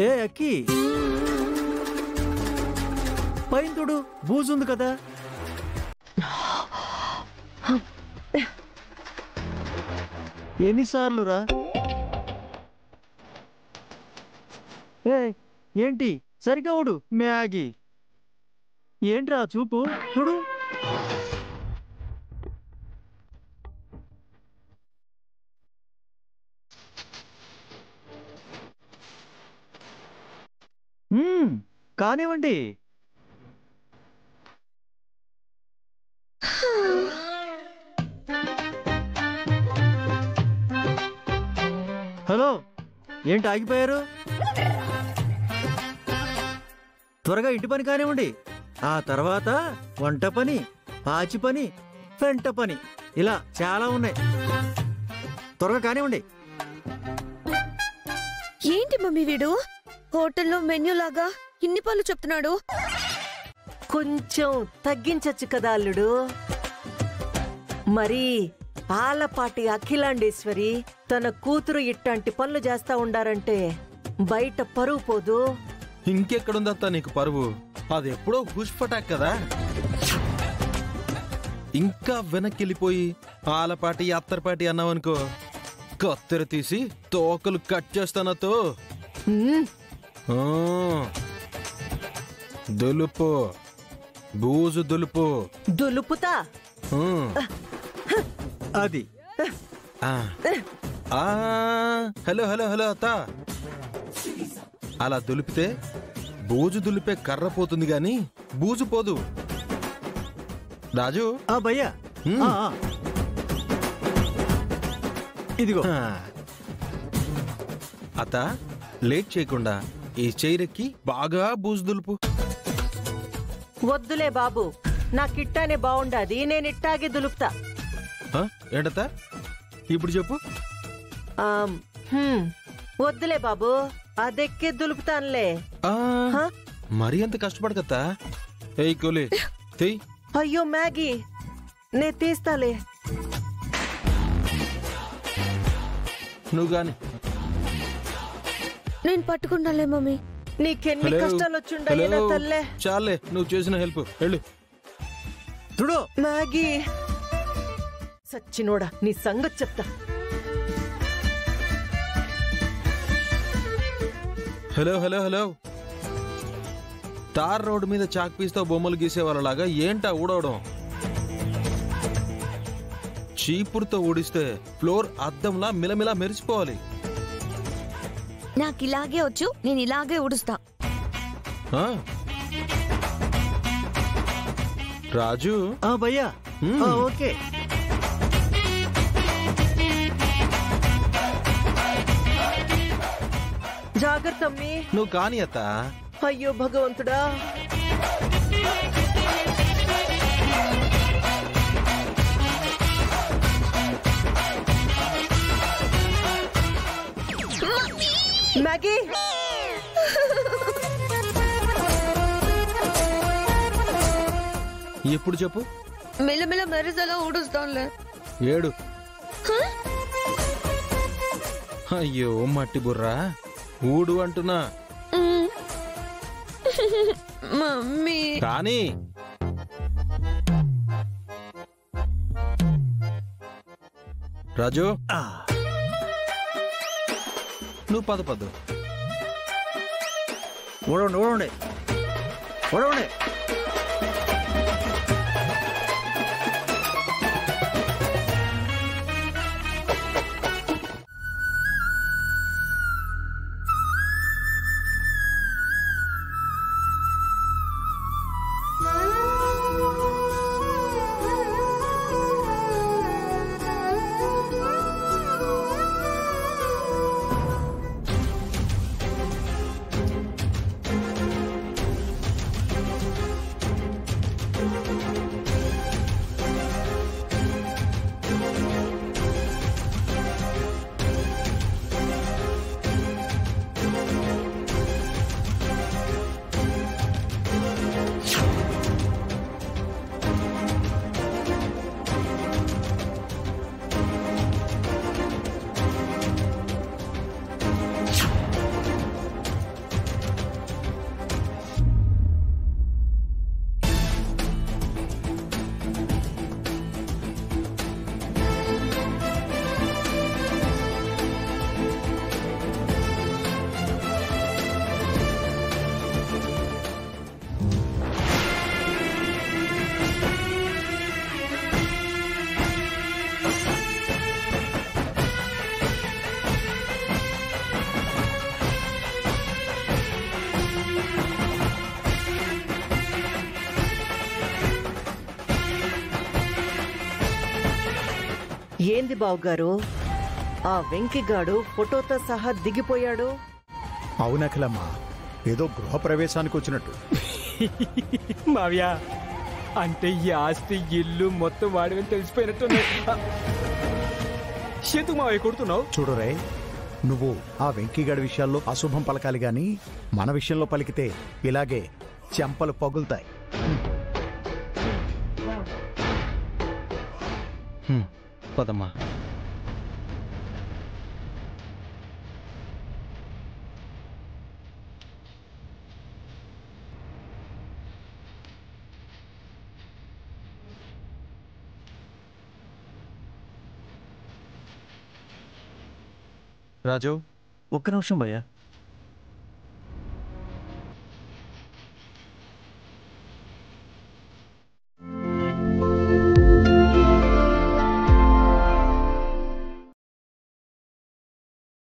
ఏ అక్కి పైన చూడు బూజుంది కదా. ఎన్నిసార్లు రా? ఏంటి సరిగా ఊడు మ్యాగీ. ఏంట్రా చూపు చూడు. కానివ్వండి. హలో, ఏంటి ఆగిపోయారు? త్వరగా ఇంటి పని కానివ్వండి. ఆ తర్వాత వంట పని, పాచి పని, పెంట పని, ఇలా చాలా ఉన్నాయి. త్వరగా కానివ్వండి. ఏంటి మమ్మీ వీడు హోటల్లో మెన్యూ లాగా ఇన్ని పనులు చెప్తున్నాడు? కొంచెం తగ్గించచ్చు కదా అల్లుడు. మరి ఆలపాటి అఖిలాండేశ్వరి తన కూతురు ఇట్లాంటి పనులు చేస్తా ఉండారంటే బయట పరువు పోదు. ఇంకెక్కడుందత్తా నీకు పరువు? అది ఎప్పుడో హుష్ పటాక్ కదా. ఇంకా వెనక్కిళ్ళిపోయి ఆలపాటి అత్తరపాటి అన్నావనుకో, కత్తెర తీసి తోకలు కట్ చేస్తానతో. దులుపు, బూజు దులుపు. దులుపుతా. అది హలో హలో హలో అత్త, అలా దులిపితే బూజు దులిపే కర్ర పోతుంది గాని బూజు పోదు. రాజు భయ్యా ఇదిగో. అత్త లేట్ చేయకుండా ఈ చైరెక్కి బాగా బూజు దులుపు. వద్దులే బాబు, నాకిట్టానే బాగుండాది, నేనిట్టాగే దులుపుతా. ఏంటత్తా ఇప్పుడు చెప్పు. వద్దులే బాబు, అదెక్కే దులుపుతానులే. మరి అంత కష్టపడకత్తా. ఏయ్ కోలే తెయ్. అయ్యో మ్యాగీ, నే తీస్తాలే. నువ్వు గాని. నేను పట్టుకుంటాలే మమ్మీ. నీకెన్ని కష్టాలు వచ్చుండాయి నా తల్లే. చాలే నువ్వు చేసిన హెల్ప్, వెళ్ళు. చూడు మ్యాగీ, సచ్చినోడా నీ సంగతి చెప్తా. Hello hello hello, tar road మీద చాక్ పీస్తో బొమ్మలు గీసే వాళ్ళలాగా ఏంటా ఊడవడం? చీపురుతో ఊడిస్తే ఫ్లోర్ అద్దంలా మిలమిలా మెరిసిపోవాలి. నాకు ఇలాగే వచ్చు, నేను ఇలాగే ఊడుస్తా. రాజు భయ్యా ఓకే. జాగ్రత్త అమ్మీ. నువ్వు కాని అత్త. అయ్యో భగవంతుడా. మ్యాగీ, ఎప్పుడు చెప్పు. మెల్లమెల్ల మెరిసేలా ఊడుస్తానులే. ఏడు. అయ్యో మట్టి బుర్రా, ఊడు అంటున్నా. మమ్మీ కానీ రాజు నువ్వు పద. ఊడండి ఊడండి ఊడండి. ఏమైంది బావగారు? ఆ వెంకిగాడు ఫోటోతో సహా దిగిపోయాడు. అవునఖిలమ్మా, ఏదో గృహప్రవేశానికి వచ్చినట్టు. మావ్యా, అంటే ఈ ఆస్తి ఇల్లు మొత్తం వాడివని తెలిసిపోయినట్టున్నాయి. ఎందుకు మావయ్య కొడుతున్నావు? చూడు రే, నువ్వు ఆ వెంకీగాడి విషయాల్లో అశుభం పలకాలి గాని మన విషయంలో పలికితే ఇలాగే చెంపలు పగులుతాయి. పదమ్మా. రాజు, ఒక్క నిమిషం భయ్యా.